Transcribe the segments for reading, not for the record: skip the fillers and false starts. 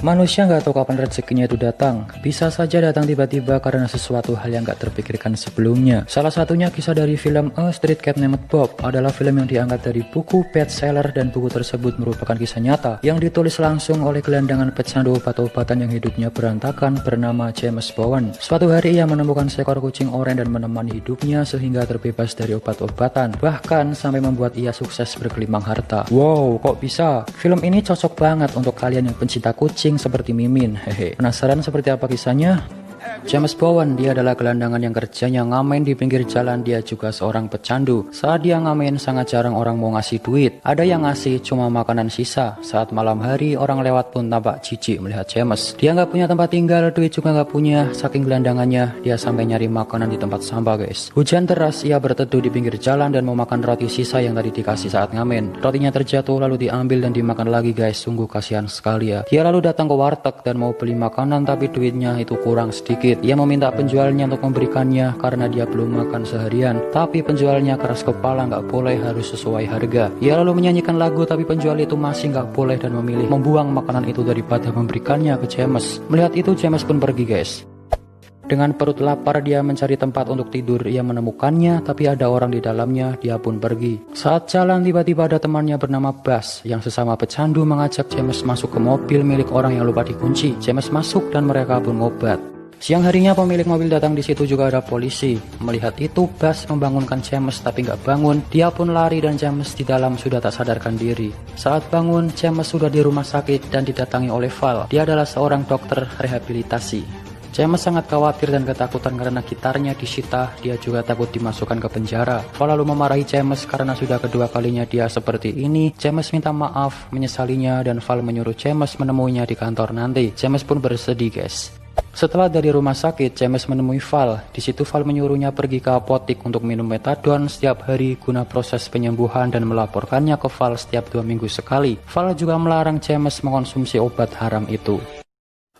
Manusia nggak tahu kapan rezekinya itu datang. Bisa saja datang tiba-tiba karena sesuatu hal yang nggak terpikirkan sebelumnya. Salah satunya kisah dari film A Street Cat Named Bob adalah film yang diangkat dari buku bestseller, dan buku tersebut merupakan kisah nyata yang ditulis langsung oleh gelandangan pecandu obat-obatan yang hidupnya berantakan bernama James Bowen. Suatu hari ia menemukan seekor kucing oranye dan menemani hidupnya sehingga terbebas dari obat-obatan, bahkan sampai membuat ia sukses bergelimang harta. Wow, kok bisa? Film ini cocok banget untuk kalian yang pencinta kucing seperti Mimin. Hehe. Penasaran seperti apa kisahnya? James Bowen, dia adalah gelandangan yang kerjanya ngamen di pinggir jalan. Dia juga seorang pecandu. Saat dia ngamen, sangat jarang orang mau ngasih duit. Ada yang ngasih cuma makanan sisa. Saat malam hari, orang lewat pun tampak jijik melihat James. Dia nggak punya tempat tinggal, duit juga nggak punya. Saking gelandangannya, dia sampai nyari makanan di tempat sampah, guys. Hujan deras, ia berteduh di pinggir jalan dan mau makan roti sisa yang tadi dikasih saat ngamen. Rotinya terjatuh lalu diambil dan dimakan lagi, guys. Sungguh kasihan sekali ya. Dia lalu datang ke warteg dan mau beli makanan, tapi duitnya itu kurang sedikit. Ia meminta penjualnya untuk memberikannya karena dia belum makan seharian. Tapi penjualnya keras kepala, nggak boleh, harus sesuai harga. Ia lalu menyanyikan lagu, tapi penjual itu masih nggak boleh dan memilih membuang makanan itu daripada memberikannya ke James. Melihat itu, James pun pergi, guys. Dengan perut lapar, dia mencari tempat untuk tidur. Ia menemukannya, tapi ada orang di dalamnya. Dia pun pergi. Saat jalan, tiba-tiba ada temannya bernama Bas yang sesama pecandu mengajak James masuk ke mobil milik orang yang lupa dikunci. James masuk dan mereka pun ngobat. Siang harinya pemilik mobil datang, di situ juga ada polisi. Melihat itu, Bas membangunkan James tapi nggak bangun. Dia pun lari dan James di dalam sudah tak sadarkan diri. Saat bangun, James sudah di rumah sakit dan didatangi oleh Val. Dia adalah seorang dokter rehabilitasi. James sangat khawatir dan ketakutan karena gitarnya disita. Dia juga takut dimasukkan ke penjara. Val lalu memarahi James karena sudah kedua kalinya dia seperti ini. James minta maaf, menyesalinya, dan Val menyuruh James menemuinya di kantor nanti. James pun bersedih, guys. Setelah dari rumah sakit, James menemui Val. Di situ Val menyuruhnya pergi ke apotik untuk minum metadon setiap hari guna proses penyembuhan dan melaporkannya ke Val setiap 2 minggu sekali. Val juga melarang James mengkonsumsi obat haram itu.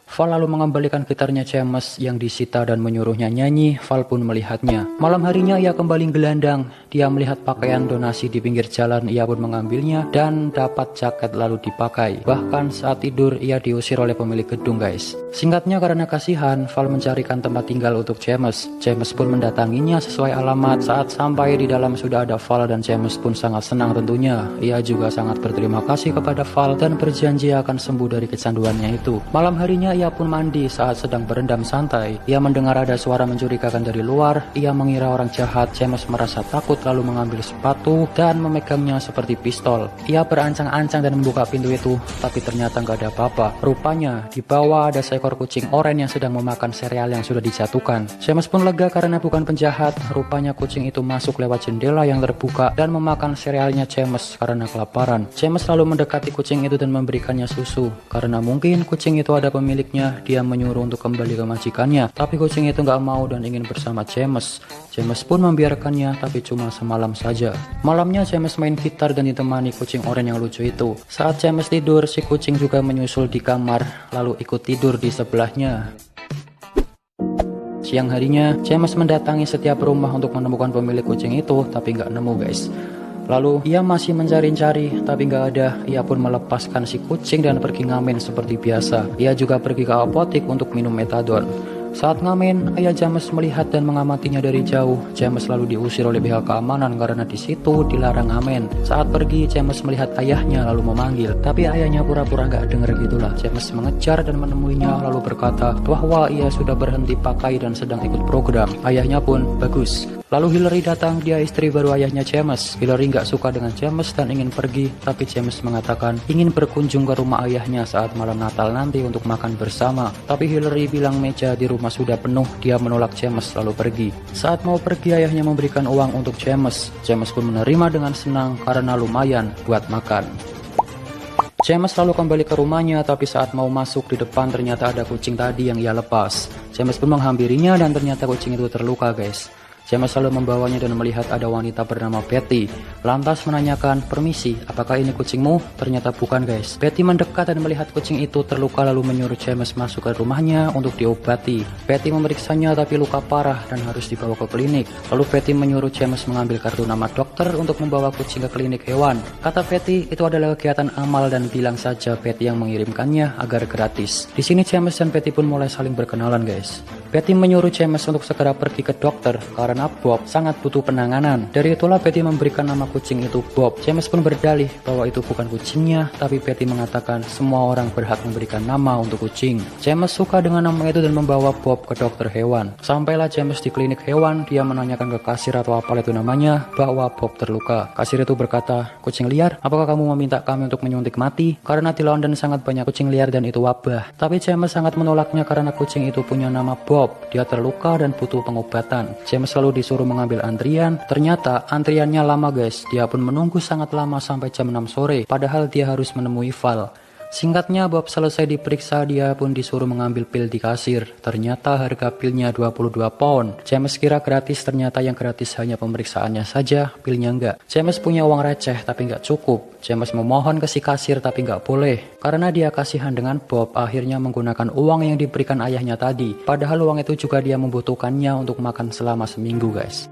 Val lalu mengembalikan gitarnya James yang disita dan menyuruhnya nyanyi. Val pun melihatnya. Malam harinya ia kembali gelandang. Dia melihat pakaian donasi di pinggir jalan. Ia pun mengambilnya dan dapat jaket lalu dipakai. Bahkan saat tidur ia diusir oleh pemilik gedung, guys. Singkatnya, karena kasihan, Val mencarikan tempat tinggal untuk James. James pun mendatanginya sesuai alamat. Saat sampai di dalam sudah ada Val dan James pun sangat senang tentunya. Ia juga sangat berterima kasih kepada Val dan berjanji akan sembuh dari kecanduannya itu. Malam harinya ia pun mandi. Saat sedang berendam santai, ia mendengar ada suara mencurigakan dari luar. Ia mengira orang jahat. James merasa takut lalu mengambil sepatu dan memegangnya seperti pistol. Ia berancang-ancang dan membuka pintu itu, tapi ternyata nggak ada apa-apa. Rupanya di bawah ada seekor kucing oranye yang sedang memakan sereal yang sudah dijatuhkan. James pun lega karena bukan penjahat. Rupanya kucing itu masuk lewat jendela yang terbuka dan memakan serealnya James karena kelaparan. James lalu mendekati kucing itu dan memberikannya susu. Karena mungkin kucing itu ada pemiliknya, dia menyuruh untuk kembali ke majikannya. Tapi kucing itu nggak mau dan ingin bersama James. James pun membiarkannya, tapi cuma semalam saja. Malamnya James main gitar dan ditemani kucing oranye yang lucu itu. Saat James tidur, si kucing juga menyusul di kamar lalu ikut tidur di sebelahnya. Siang harinya, James mendatangi setiap rumah untuk menemukan pemilik kucing itu, tapi nggak nemu, guys. Lalu ia masih mencari-cari, tapi nggak ada. Ia pun melepaskan si kucing dan pergi ngamen seperti biasa. Ia juga pergi ke apotik untuk minum metadon. Saat ngamen, ayah James melihat dan mengamatinya dari jauh. James lalu diusir oleh pihak keamanan karena di situ dilarang ngamen. Saat pergi, James melihat ayahnya lalu memanggil, tapi ayahnya pura-pura nggak denger gitulah. James mengejar dan menemuinya lalu berkata bahwa ia sudah berhenti pakai dan sedang ikut program. Ayahnya pun bagus. Lalu Hillary datang, dia istri baru ayahnya James. Hillary nggak suka dengan James dan ingin pergi, tapi James mengatakan ingin berkunjung ke rumah ayahnya saat malam Natal nanti untuk makan bersama. Tapi Hillary bilang meja di rumah sudah penuh. Dia menolak James lalu pergi. Saat mau pergi, ayahnya memberikan uang untuk James. James pun menerima dengan senang karena lumayan buat makan. James lalu kembali ke rumahnya, tapi saat mau masuk di depan ternyata ada kucing tadi yang ia lepas. James pun menghampirinya dan ternyata kucing itu terluka, guys. James selalu membawanya dan melihat ada wanita bernama Betty. Lantas menanyakan, "Permisi, apakah ini kucingmu?" Ternyata bukan guys. Betty mendekat dan melihat kucing itu terluka lalu menyuruh James masuk ke rumahnya untuk diobati. Betty memeriksanya tapi luka parah dan harus dibawa ke klinik. Lalu Betty menyuruh James mengambil kartu nama dokter untuk membawa kucing ke klinik hewan. Kata Betty, itu adalah kegiatan amal dan bilang saja Betty yang mengirimkannya agar gratis. Di sini James dan Betty pun mulai saling berkenalan guys. Betty menyuruh James untuk segera pergi ke dokter karena Bob sangat butuh penanganan. Dari itulah Betty memberikan nama kucing itu Bob. James pun berdalih bahwa itu bukan kucingnya, tapi Betty mengatakan semua orang berhak memberikan nama untuk kucing. James suka dengan nama itu dan membawa Bob ke dokter hewan. Sampailah James di klinik hewan, dia menanyakan ke kasir atau apa itu namanya bahwa Bob terluka. Kasir itu berkata, "Kucing liar, apakah kamu meminta kami untuk menyuntik mati? Karena di London sangat banyak kucing liar dan itu wabah." Tapi James sangat menolaknya karena kucing itu punya nama Bob. Dia terluka dan butuh pengobatan. James selalu disuruh mengambil antrian. Ternyata antriannya lama guys. Dia pun menunggu sangat lama sampai jam 6 sore. Padahal dia harus menemui Val. Singkatnya, Bob selesai diperiksa, dia pun disuruh mengambil pil di kasir. Ternyata harga pilnya 22 pound. James kira gratis, ternyata yang gratis hanya pemeriksaannya saja, pilnya enggak. James punya uang receh tapi enggak cukup. James memohon ke si kasir tapi enggak boleh. Karena dia kasihan dengan Bob, akhirnya menggunakan uang yang diberikan ayahnya tadi. Padahal uang itu juga dia membutuhkannya untuk makan selama seminggu guys.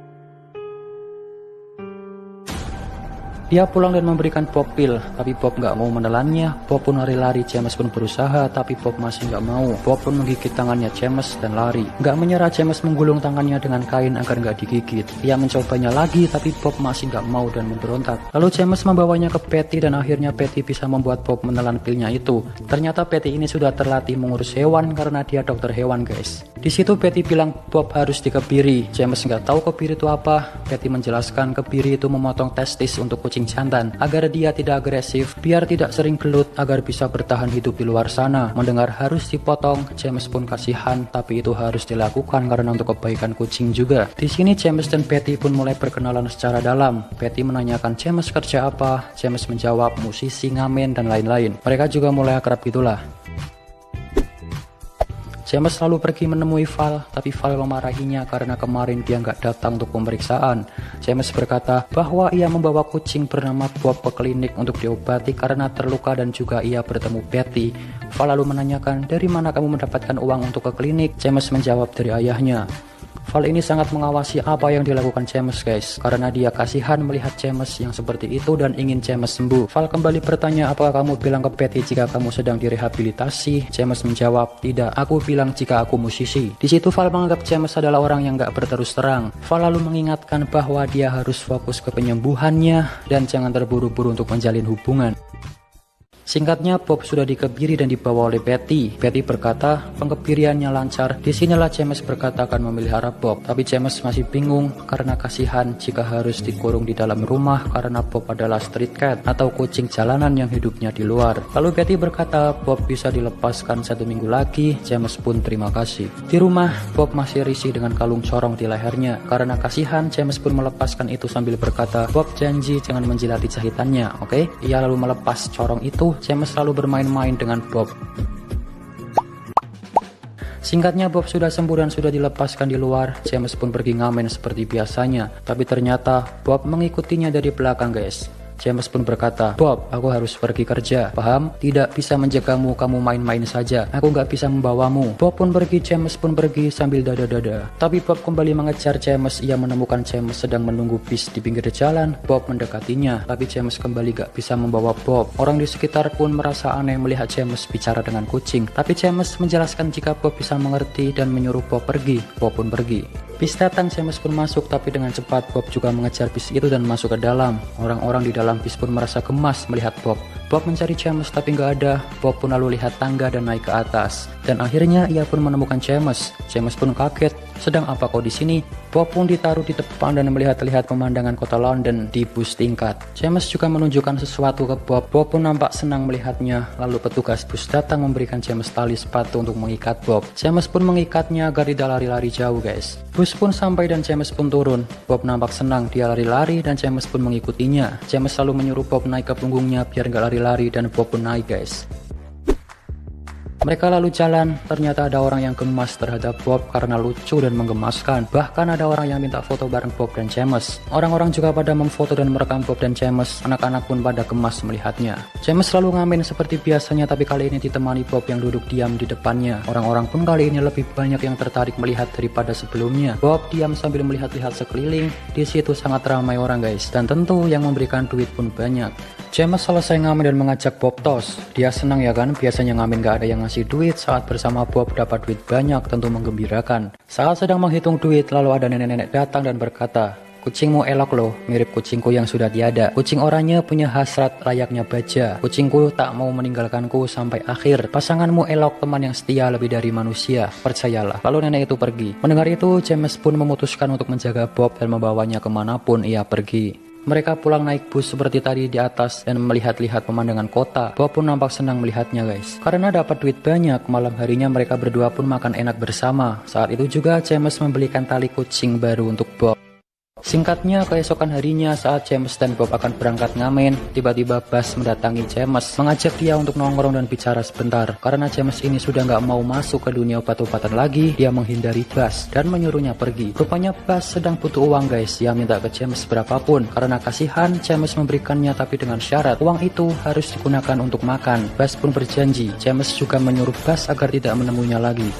Dia pulang dan memberikan Bob pil, tapi Bob nggak mau menelannya. Bob pun lari-lari, James pun berusaha, tapi Bob masih nggak mau. Bob pun menggigit tangannya James dan lari. Nggak menyerah, James menggulung tangannya dengan kain agar nggak digigit. Ia mencobanya lagi, tapi Bob masih nggak mau dan memberontak. Lalu James membawanya ke Betty dan akhirnya Betty bisa membuat Bob menelan pilnya itu. Ternyata Betty ini sudah terlatih mengurus hewan karena dia dokter hewan guys. Di situ Betty bilang Bob harus dikebiri. James nggak tahu kebiri itu apa. Betty menjelaskan kebiri itu memotong testis untuk kucing jantan agar dia tidak agresif, biar tidak sering gelut, agar bisa bertahan hidup di luar sana. Mendengar harus dipotong, James pun kasihan, tapi itu harus dilakukan karena untuk kebaikan kucing juga. Di sini James dan Betty pun mulai berkenalan secara dalam. Betty menanyakan James kerja apa, James menjawab musisi, ngamen, dan lain-lain. Mereka juga mulai akrab gitulah. James selalu pergi menemui Val, tapi Val memarahinya karena kemarin dia nggak datang untuk pemeriksaan. James berkata bahwa ia membawa kucing bernama Bob ke klinik untuk diobati karena terluka dan juga ia bertemu Betty. Val lalu menanyakan, "Dari mana kamu mendapatkan uang untuk ke klinik?" James menjawab, "Dari ayahnya." Val ini sangat mengawasi apa yang dilakukan James guys, karena dia kasihan melihat James yang seperti itu dan ingin James sembuh. Val kembali bertanya, "Apakah kamu bilang ke Betty jika kamu sedang direhabilitasi?" James menjawab, "Tidak, aku bilang jika aku musisi." Di situ Val menganggap James adalah orang yang gak berterus terang. Val lalu mengingatkan bahwa dia harus fokus ke penyembuhannya dan jangan terburu-buru untuk menjalin hubungan. Singkatnya, Bob sudah dikebiri dan dibawa oleh Betty. Betty berkata, "Pengkebiriannya lancar." Disinilah James berkata akan memelihara Bob. Tapi James masih bingung karena kasihan jika harus dikurung di dalam rumah karena Bob adalah street cat atau kucing jalanan yang hidupnya di luar. Lalu Betty berkata Bob bisa dilepaskan 1 minggu lagi. James pun terima kasih. Di rumah, Bob masih risih dengan kalung corong di lehernya. Karena kasihan, James pun melepaskan itu sambil berkata, "Bob janji jangan menjilati jahitannya, oke?" Ia lalu melepas corong itu. James selalu bermain-main dengan Bob. Singkatnya, Bob sudah sembuh dan sudah dilepaskan di luar. James pun pergi ngamen seperti biasanya. Tapi ternyata Bob mengikutinya dari belakang guys. James pun berkata, "Bob, aku harus pergi kerja. Paham? Tidak bisa menjagamu, kamu main-main saja. Aku nggak bisa membawamu." Bob pun pergi, James pun pergi sambil dada-dada. Tapi Bob kembali mengejar James. Ia menemukan James sedang menunggu bis di pinggir jalan. Bob mendekatinya, tapi James kembali gak bisa membawa Bob. Orang di sekitar pun merasa aneh melihat James bicara dengan kucing. Tapi James menjelaskan jika Bob bisa mengerti dan menyuruh Bob pergi. Bob pun pergi. Bis datang, James pun masuk, tapi dengan cepat Bob juga mengejar bis itu dan masuk ke dalam. Orang-orang di dalam bis pun merasa gemas melihat Bob. Bob mencari James tapi nggak ada. Bob pun lalu lihat tangga dan naik ke atas. Dan akhirnya ia pun menemukan James. James pun kaget. "Sedang apa kau di sini?" Bob pun ditaruh di depan dan melihat-lihat pemandangan kota London di bus tingkat. James juga menunjukkan sesuatu ke Bob. Bob pun nampak senang melihatnya. Lalu petugas bus datang memberikan James tali sepatu untuk mengikat Bob. James pun mengikatnya agar tidak lari-lari jauh guys. Bus pun sampai dan James pun turun. Bob nampak senang, dia lari-lari dan James pun mengikutinya. James selalu menyuruh Bob naik ke punggungnya biar nggak lari-lari dan Bob pun naik guys. Mereka lalu jalan, ternyata ada orang yang gemas terhadap Bob karena lucu dan menggemaskan. Bahkan ada orang yang minta foto bareng Bob dan James. Orang-orang juga pada memfoto dan merekam Bob dan James, anak-anak pun pada gemas melihatnya. James selalu ngamen seperti biasanya, tapi kali ini ditemani Bob yang duduk diam di depannya. Orang-orang pun kali ini lebih banyak yang tertarik melihat daripada sebelumnya. Bob diam sambil melihat-lihat sekeliling, di situ sangat ramai orang guys, dan tentu yang memberikan duit pun banyak. James selesai ngamen dan mengajak Bob tos. Dia senang ya kan, biasanya ngamen gak ada yang ngasih duit, saat bersama Bob dapat duit banyak, tentu menggembirakan. Saat sedang menghitung duit, lalu ada nenek-nenek datang dan berkata, "Kucingmu elok loh, mirip kucingku yang sudah tiada. Kucing oranye punya hasrat layaknya baja. Kucingku tak mau meninggalkanku sampai akhir. Pasanganmu elok, teman yang setia lebih dari manusia. Percayalah." Lalu nenek itu pergi. Mendengar itu, James pun memutuskan untuk menjaga Bob dan membawanya kemanapun ia pergi. Mereka pulang naik bus seperti tadi di atas dan melihat-lihat pemandangan kota. Bob pun nampak senang melihatnya guys. Karena dapat duit banyak, malam harinya mereka berdua pun makan enak bersama. Saat itu juga James membelikan tali kucing baru untuk Bob. Singkatnya, keesokan harinya saat James dan Bob akan berangkat ngamen, tiba-tiba Buzz mendatangi James, mengajak dia untuk nongkrong dan bicara sebentar. Karena James ini sudah nggak mau masuk ke dunia obat-obatan lagi, dia menghindari Buzz dan menyuruhnya pergi. Rupanya Buzz sedang butuh uang guys, dia minta ke James berapapun. Karena kasihan, James memberikannya tapi dengan syarat, uang itu harus digunakan untuk makan. Buzz pun berjanji, James juga menyuruh Buzz agar tidak menemuinya lagi.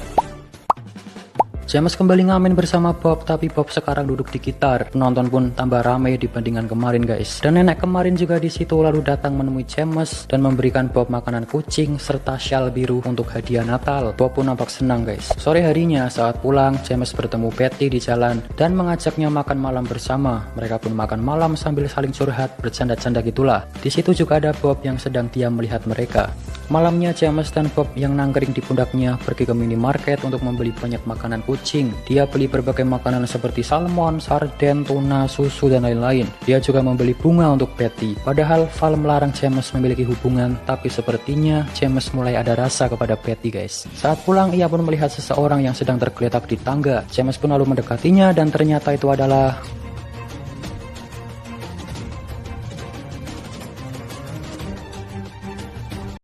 James kembali ngamen bersama Bob, tapi Bob sekarang duduk di gitar. Penonton pun tambah ramai dibandingkan kemarin guys. Dan nenek kemarin juga di situ lalu datang menemui James dan memberikan Bob makanan kucing serta shawl biru untuk hadiah Natal. Bob pun nampak senang guys. Sore harinya saat pulang, James bertemu Patty di jalan dan mengajaknya makan malam bersama. Mereka pun makan malam sambil saling curhat, bercanda-canda gitulah. Di situ juga ada Bob yang sedang diam melihat mereka. Malamnya James dan Bob yang nangkring di pundaknya pergi ke minimarket untuk membeli banyak makanan kucing. Dia beli berbagai makanan seperti salmon, sarden, tuna, susu, dan lain-lain. Dia juga membeli bunga untuk Patty. Padahal Val melarang James memiliki hubungan, tapi sepertinya James mulai ada rasa kepada Patty guys. Saat pulang ia pun melihat seseorang yang sedang tergeletak di tangga. James pun lalu mendekatinya dan ternyata itu adalah